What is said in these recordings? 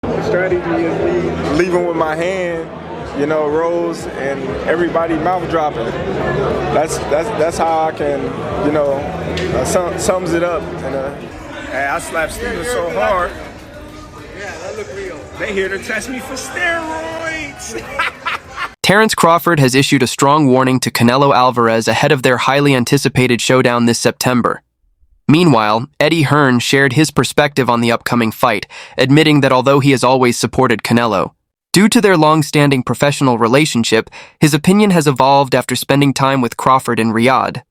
The strategy is leaving with my hand, rolls and everybody mouth dropping. That's how I can, sums it up. And I slapped Steven so hard. Yeah, that look real. They here to test me for steroids. Terence Crawford has issued a strong warning to Canelo Alvarez ahead of their highly anticipated showdown this September. Meanwhile, Eddie Hearn shared his perspective on the upcoming fight, admitting that although he has always supported Canelo, due to their long-standing professional relationship, his opinion has evolved after spending time with Crawford in Riyadh.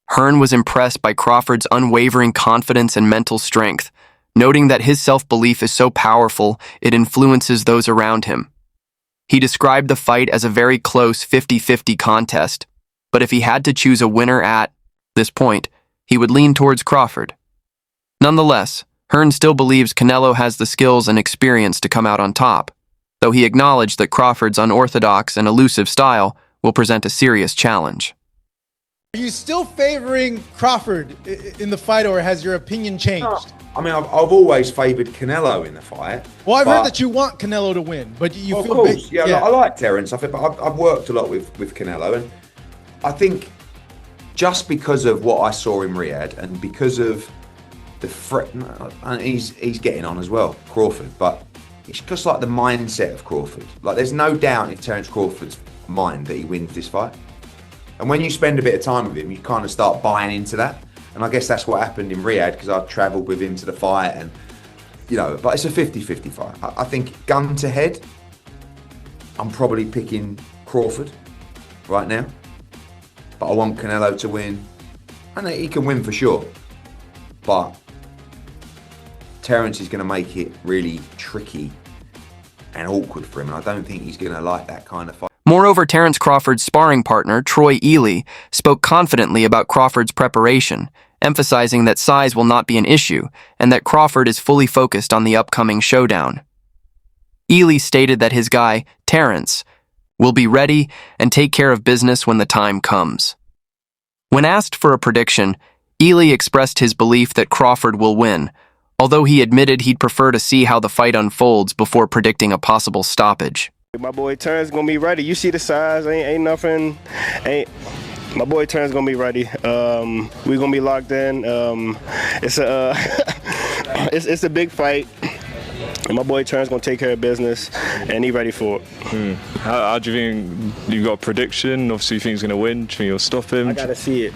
Hearn was impressed by Crawford's unwavering confidence and mental strength, noting that his self-belief is so powerful it influences those around him. He described the fight as a very close 50-50 contest, but if he had to choose a winner at this point, he would lean towards Crawford. Nonetheless, Hearn still believes Canelo has the skills and experience to come out on top, though he acknowledged that Crawford's unorthodox and elusive style will present a serious challenge. Are you still favoring Crawford in the fight, or has your opinion changed? I mean, I've always favoured Canelo in the fight. Well, I've heard that you want Canelo to win, but you feel... Of course, yeah. I like Terence. I've worked a lot with Canelo, and I think just because of what I saw in Riyadh and because of the threat, and he's getting on as well, Crawford, but it's just like the mindset of Crawford. Like, there's no doubt in Terence Crawford's mind that he wins this fight. And when you spend a bit of time with him, you kind of start buying into that. And I guess that's what happened in Riyadh, because I travelled with him to the fight, and, but it's a 50-50 fight. I think gun to head, I'm probably picking Crawford right now. But I want Canelo to win. I know he can win for sure. But Terence is going to make it really tricky and awkward for him. And I don't think he's going to like that kind of fight. Moreover, Terence Crawford's sparring partner, Troy Ely, spoke confidently about Crawford's preparation, emphasizing that size will not be an issue and that Crawford is fully focused on the upcoming showdown. Ely stated that his guy, Terence, will be ready and take care of business when the time comes. When asked for a prediction, Ely expressed his belief that Crawford will win, although he admitted he'd prefer to see how the fight unfolds before predicting a possible stoppage. My boy Terence gonna be ready. You see the size, ain't nothing. My boy Terence gonna be ready. We gonna be locked in. It's a big fight. And my boy Terence gonna take care of business, and he ready for it. How do you think, you've got a prediction? Obviously you think he's gonna win. Do you think you'll stop him? I gotta see it.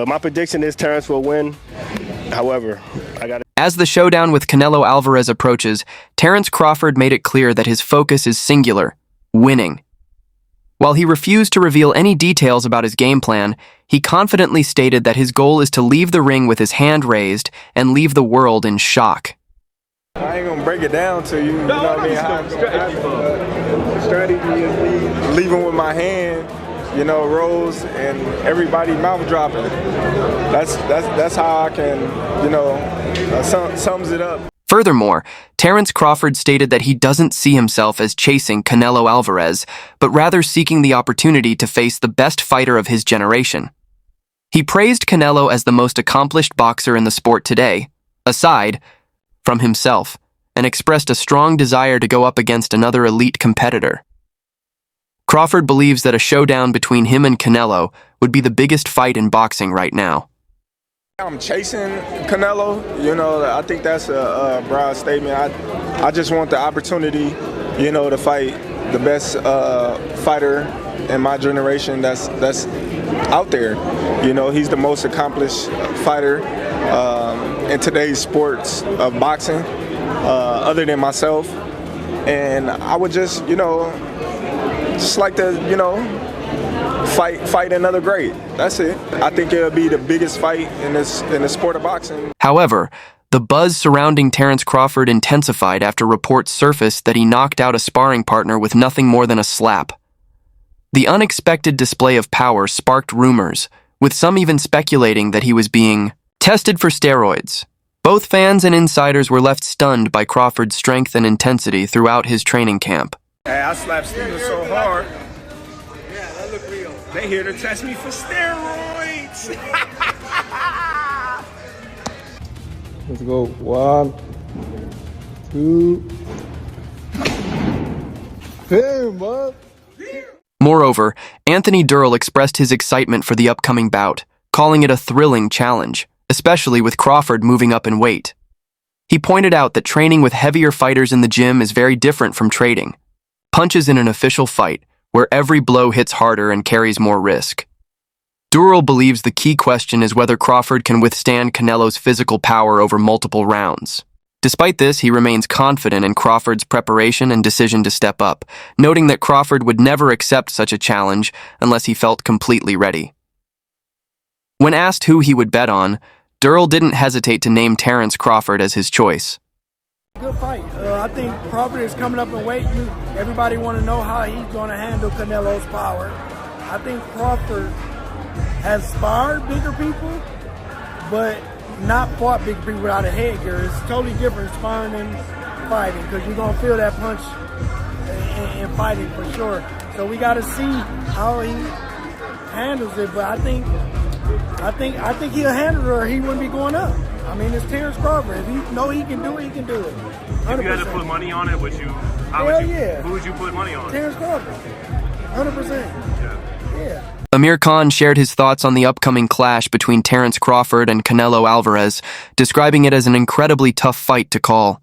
My prediction is Terence will win. However, As the showdown with Canelo Alvarez approaches, Terence Crawford made it clear that his focus is singular: winning. While he refused to reveal any details about his game plan, he confidently stated that his goal is to leave the ring with his hand raised and leave the world in shock. I ain't gonna break it down to you. You know what I mean? Strategy is leaving with my hand, rolls and everybody mouth dropping. That's how I can, sums it up. Furthermore, Terence Crawford stated that he doesn't see himself as chasing Canelo Alvarez, but rather seeking the opportunity to face the best fighter of his generation. He praised Canelo as the most accomplished boxer in the sport today, aside from himself, and expressed a strong desire to go up against another elite competitor. Crawford believes that a showdown between him and Canelo would be the biggest fight in boxing right now. I'm chasing Canelo. I think that's a broad statement. I just want the opportunity, to fight the best fighter in my generation that's out there. He's the most accomplished fighter in today's sports of boxing, other than myself. And I would just like to, fight another great. That's it. I think it'll be the biggest fight in the sport of boxing. However, the buzz surrounding Terence Crawford intensified after reports surfaced that he knocked out a sparring partner with nothing more than a slap. The unexpected display of power sparked rumors, with some even speculating that he was being tested for steroids. Both fans and insiders were left stunned by Crawford's strength and intensity throughout his training camp. Hey, I slapped Steven so hard. Yeah, that look real. They here to test me for steroids. Let's go. 1, Moreover, Anthony Durrell expressed his excitement for the upcoming bout, calling it a thrilling challenge, especially with Crawford moving up in weight. He pointed out that training with heavier fighters in the gym is very different from trading. Punches in an official fight, where every blow hits harder and carries more risk. Durrell believes the key question is whether Crawford can withstand Canelo's physical power over multiple rounds. Despite this, he remains confident in Crawford's preparation and decision to step up, noting that Crawford would never accept such a challenge unless he felt completely ready. When asked who he would bet on, Durrell didn't hesitate to name Terence Crawford as his choice. Good fight. I think Crawford is coming up in weight. Everybody want to know how he's going to handle Canelo's power. I think Crawford has sparred bigger people, but not fought big people without a headgear. It's totally different sparring and fighting, because you're going to feel that punch in fighting for sure. So we got to see how he handles it, but I think he'll handle it or he wouldn't be going up. I mean, it's Terence Crawford. If he know he can do it, he can do it. 100%. If you had to put money on it, who would you put money on? Terence Crawford. 100%. Yeah. Amir Khan shared his thoughts on the upcoming clash between Terence Crawford and Canelo Alvarez, describing it as an incredibly tough fight to call.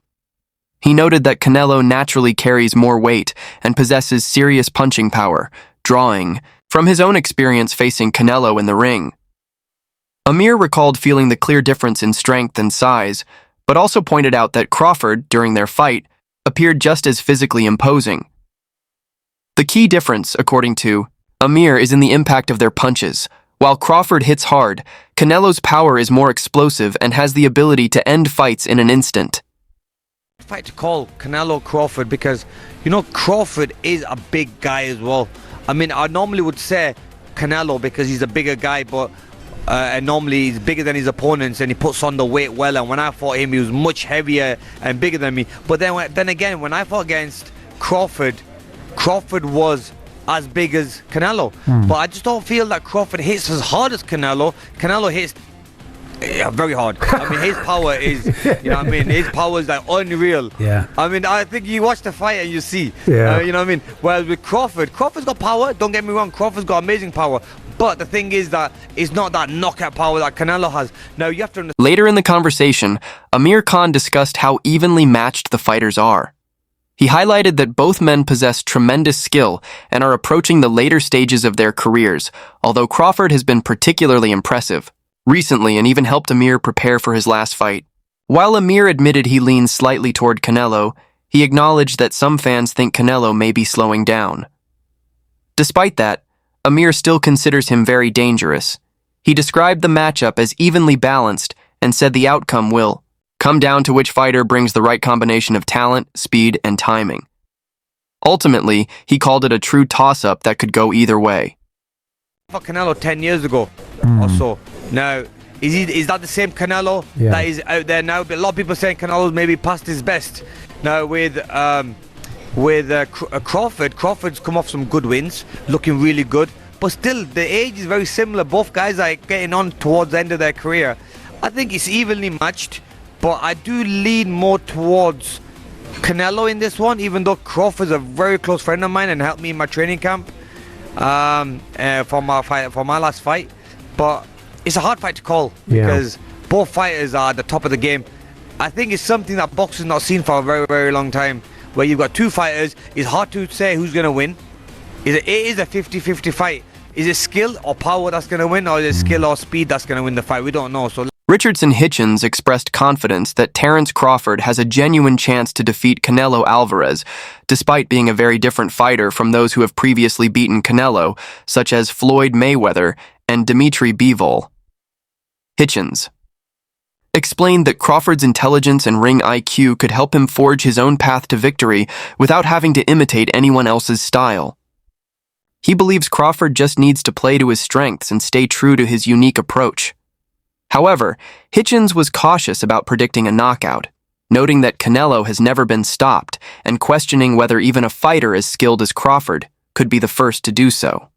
He noted that Canelo naturally carries more weight and possesses serious punching power, drawing from his own experience facing Canelo in the ring. Amir recalled feeling the clear difference in strength and size, but also pointed out that Crawford, during their fight, appeared just as physically imposing. The key difference, according to Amir, is in the impact of their punches. While Crawford hits hard, Canelo's power is more explosive and has the ability to end fights in an instant. Fight to call Canelo Crawford because, Crawford is a big guy as well. I mean, I normally would say Canelo because he's a bigger guy, but and normally he's bigger than his opponents and he puts on the weight well. And when I fought him, he was much heavier and bigger than me. But then again, when I fought against Crawford was as big as Canelo. But I just don't feel that Crawford hits as hard as Canelo. Canelo hits very hard. I mean, his power is, his power is like unreal. Yeah. I mean, I think you watch the fight and you see. Yeah. Whereas with Crawford's got power. Don't get me wrong, Crawford's got amazing power. But the thing is that it's not that knockout power that Canelo has. Now, you have to understand. Later in the conversation, Amir Khan discussed how evenly matched the fighters are. He highlighted that both men possess tremendous skill and are approaching the later stages of their careers, although Crawford has been particularly impressive recently and even helped Amir prepare for his last fight. While Amir admitted he leans slightly toward Canelo, he acknowledged that some fans think Canelo may be slowing down. Despite that, Amir still considers him very dangerous. He described the matchup as evenly balanced and said the outcome will come down to which fighter brings the right combination of talent, speed, and timing. Ultimately, he called it a true toss-up that could go either way. For Canelo 10 years ago or so. Now, is that the same Canelo that is out there now? But a lot of people saying Canelo's maybe past his best. Now with Crawford's come off some good wins, looking really good. But still, the age is very similar. Both guys are getting on towards the end of their career. I think it's evenly matched, but I do lean more towards Canelo in this one, even though Crawford's a very close friend of mine and helped me in my training camp for my last fight. But it's a hard fight to call because both fighters are at the top of the game. I think it's something that boxing's not seen for a very, very long time, where you've got two fighters. It's hard to say who's going to win. It is a 50-50 fight. Is it skill or power that's going to win, or is it skill or speed that's going to win the fight? We don't know. So Richardson Hitchens expressed confidence that Terence Crawford has a genuine chance to defeat Canelo Alvarez, despite being a very different fighter from those who have previously beaten Canelo, such as Floyd Mayweather and Dimitri Bivol. Hitchens explained that Crawford's intelligence and ring IQ could help him forge his own path to victory without having to imitate anyone else's style. He believes Crawford just needs to play to his strengths and stay true to his unique approach. However, Hitchens was cautious about predicting a knockout, noting that Canelo has never been stopped and questioning whether even a fighter as skilled as Crawford could be the first to do so.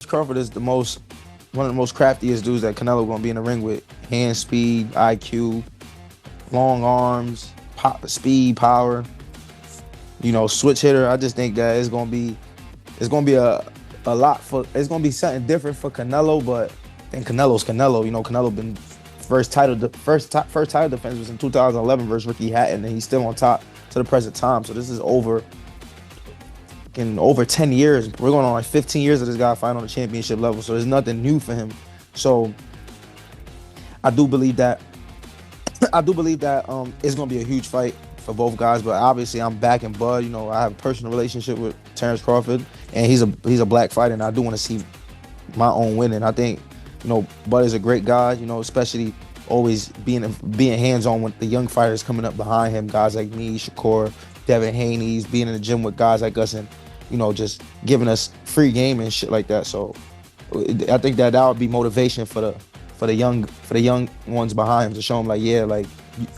Crawford is one of the most craftiest dudes that Canelo going to be in the ring with. Hand speed, IQ, long arms, speed, power, switch hitter. I just think that it's gonna be a lot for. It's gonna be something different for Canelo, but I think Canelo's Canelo. Canelo been first title defense was in 2011 versus Ricky Hatton, and he's still on top to the present time. So this is over 10 years. We're going on like 15 years of this guy fighting on the championship level. So there's nothing new for him. So I do believe that it's gonna be a huge fight for both guys. But obviously I'm backing Bud. I have a personal relationship with Terence Crawford, and he's a black fighter, and I do want to see my own winning. I think Bud is a great guy. Especially always being hands-on with the young fighters coming up behind him, guys like me, Shakur, Devin Haney's, being in the gym with guys like us, and just giving us free game and shit like that. So I think that would be motivation for the young ones behind him, to show them like, yeah, like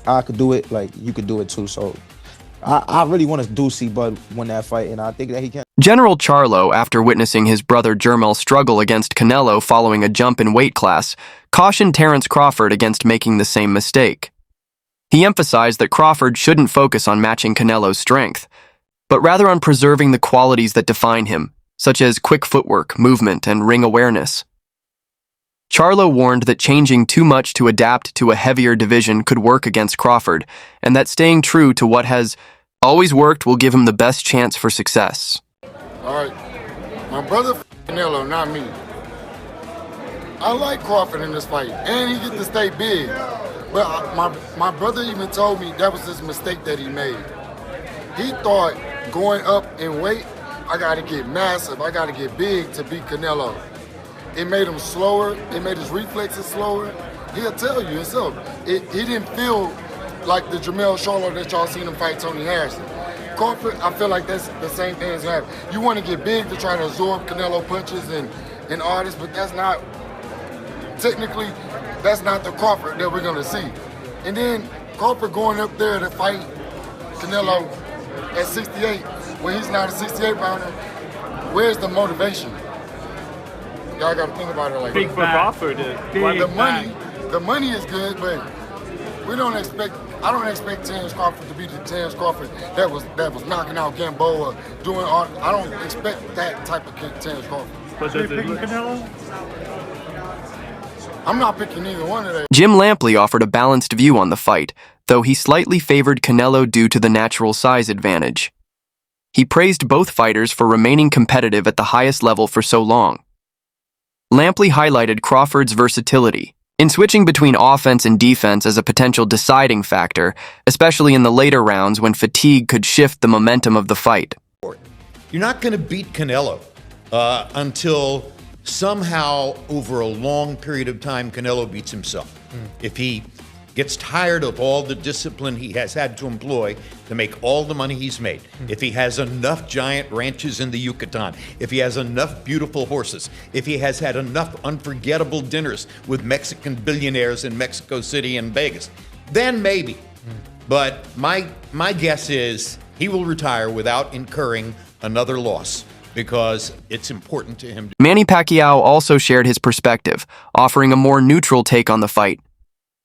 I could do it, like you could do it too. So I really want to see Bud win that fight, and I think that he can. General Charlo, after witnessing his brother Jermel struggle against Canelo following a jump in weight class, cautioned Terence Crawford against making the same mistake. He emphasized that Crawford shouldn't focus on matching Canelo's strength, but rather on preserving the qualities that define him, such as quick footwork, movement, and ring awareness. Charlo warned that changing too much to adapt to a heavier division could work against Crawford, and that staying true to what has always worked will give him the best chance for success. All right, my brother Canelo, not me. I like Crawford in this fight, and he gets to stay big. But my brother even told me that was his mistake that he made. He thought going up in weight, I got to get massive, I got to get big to beat Canelo. It made him slower, it made his reflexes slower. He'll tell you himself. He didn't feel like the Jermel Charlo that y'all seen him fight Tony Harrison. Crawford, I feel like that's the same thing as happening. You want to get big to try to absorb Canelo punches and all this, but that's not, technically, that's not the Crawford that we're going to see. And then Crawford going up there to fight Canelo at 68, when he's not a 68-pounder, where's the motivation? Y'all got to think about it like big for Crawford. The money is good, but I don't expect Terence Crawford to be the Terence Crawford that was knocking out Gamboa, doing all. I don't expect that type of Terence Crawford. But does it look Canelo? I'm not picking either one of them. Jim Lampley offered a balanced view on the fight, though he slightly favored Canelo due to the natural size advantage. He praised both fighters for remaining competitive at the highest level for so long. Lampley highlighted Crawford's versatility in switching between offense and defense as a potential deciding factor, especially in the later rounds when fatigue could shift the momentum of the fight. You're not going to beat Canelo until somehow over a long period of time Canelo beats himself. If he gets tired of all the discipline he has had to employ to make all the money he's made, if he has enough giant ranches in the Yucatan, if he has enough beautiful horses, if he has had enough unforgettable dinners with Mexican billionaires in Mexico City and Vegas, then maybe. But my guess is he will retire without incurring another loss, because it's important to him. Manny Pacquiao also shared his perspective, offering a more neutral take on the fight.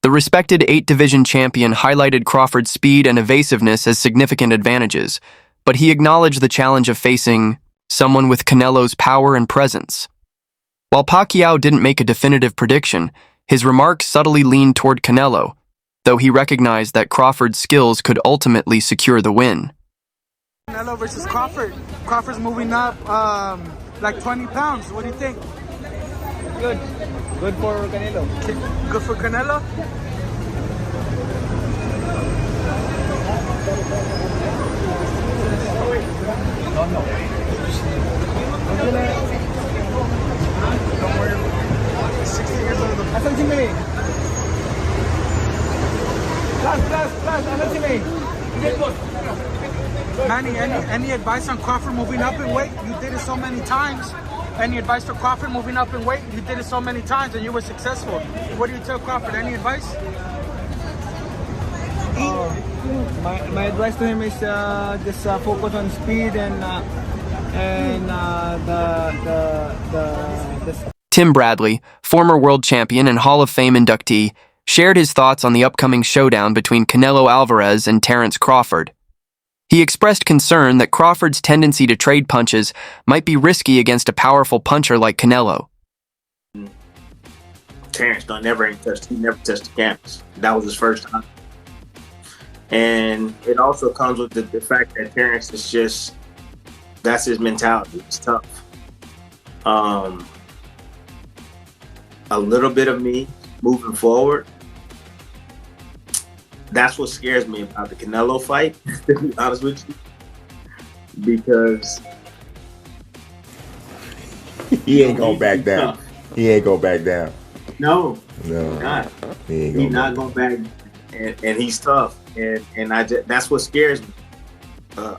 The respected 8-division champion highlighted Crawford's speed and evasiveness as significant advantages, but he acknowledged the challenge of facing someone with Canelo's power and presence. While Pacquiao didn't make a definitive prediction, his remarks subtly leaned toward Canelo, though he recognized that Crawford's skills could ultimately secure the win. Canelo versus Crawford. Crawford's moving up like 20 pounds. What do you think? Good. Good for Canelo. Good for Canelo? Don't worry. 60 years old. Manny, any advice on Crawford moving up in weight? You did it so many times. Any advice for Crawford moving up in weight? You did it so many times and you were successful. What do you tell Crawford? Any advice? My advice to him is just focus on speed and the Tim Bradley, former world champion and Hall of Fame inductee, shared his thoughts on the upcoming showdown between Canelo Alvarez and Terence Crawford. He expressed concern that Crawford's tendency to trade punches might be risky against a powerful puncher like Canelo. Terence he never touched the canvas. That was his first time. And it also comes with the fact that Terence is just, that's his mentality. It's tough. A little bit of me moving forward. That's what scares me about the Canelo fight, to be honest with you. Because he ain't gonna back down. He ain't gonna back down. No, not. He's not gonna back, and he's tough, and that's what scares me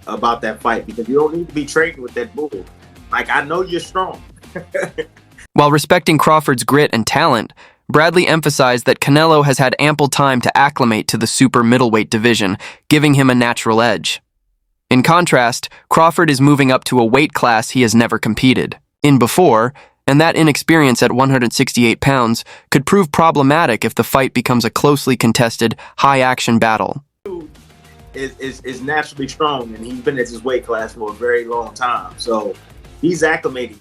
about that fight, because you don't need to be trading with that bull. Like, I know you're strong. While respecting Crawford's grit and talent, Bradley emphasized that Canelo has had ample time to acclimate to the super middleweight division, giving him a natural edge. In contrast, Crawford is moving up to a weight class he has never competed in before, and that inexperience at 168 pounds could prove problematic if the fight becomes a closely contested, high-action battle. Is naturally strong, and he's been at his weight class for a very long time, so he's acclimated.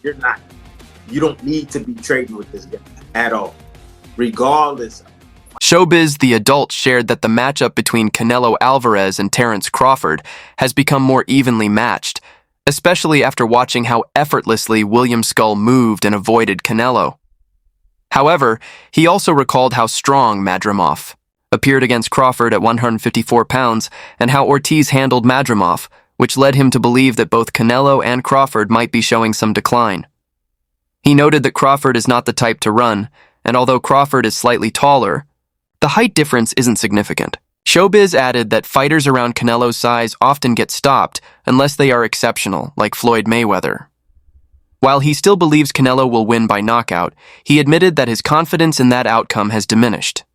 You don't need to be trading with this guy at all. Regardless. Showbiz The Adult shared that the matchup between Canelo Alvarez and Terence Crawford has become more evenly matched, especially after watching how effortlessly William Skull moved and avoided Canelo. However, he also recalled how strong Madrimov appeared against Crawford at 154 pounds and how Ortiz handled Madrimov, which led him to believe that both Canelo and Crawford might be showing some decline. He noted that Crawford is not the type to run, and although Crawford is slightly taller, the height difference isn't significant. Showbiz added that fighters around Canelo's size often get stopped unless they are exceptional, like Floyd Mayweather. While he still believes Canelo will win by knockout, he admitted that his confidence in that outcome has diminished.